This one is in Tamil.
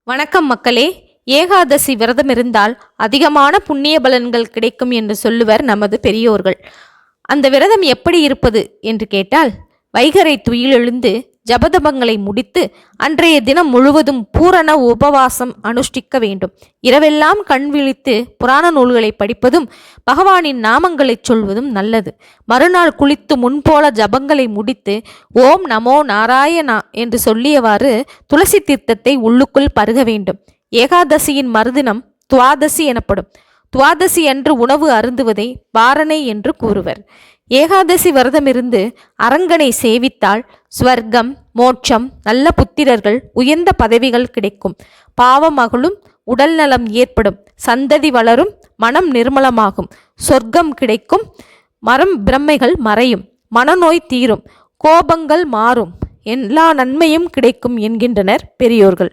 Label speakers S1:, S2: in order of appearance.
S1: வணக்கம் மக்களே. ஏகாதசி விரதம் இருந்தால் அதிகமான புண்ணிய பலன்கள் கிடைக்கும் என்று சொல்லுவர் நமது பெரியோர்கள். அந்த விரதம் எப்படி இருப்பது என்று கேட்டால், வைகறை துயிலெழுந்து ஜபதபங்களை முடித்து அன்றைய தினம் முழுவதும் பூரண உபவாசம் அனுஷ்டிக்க வேண்டும். இரவெல்லாம் கண் விழித்து புராண நூல்களை படிப்பதும் பகவானின் நாமங்களை சொல்வதும் நல்லது. மறுநாள் குளித்து முன்போல ஜபங்களை முடித்து ஓம் நமோ நாராயணா என்று சொல்லியவாறு துளசி தீர்த்தத்தை உள்ளுக்குள் பருக வேண்டும். ஏகாதசியின் மறுதினம் துவாதசி எனப்படும். துவாதசி அன்று உணவு அருந்துவதை வாரணை என்று கூறுவர். ஏகாதசி விரதமிருந்து அரங்கனை சேவித்தால் ஸ்வர்க்கம், மோட்சம், நல்ல புத்திரர்கள், உயர்ந்த பதவிகள் கிடைக்கும். பாவம் அகலும், உடல் நலம் ஏற்படும், சந்ததி வளரும், மனம் நிர்மலமாகும், சொர்க்கம் கிடைக்கும், பிரம்மைகள் மறையும், மனநோய் தீரும், கோபங்கள் மாறும், எல்லா நன்மையும் கிடைக்கும் என்கின்றனர் பெரியோர்கள்.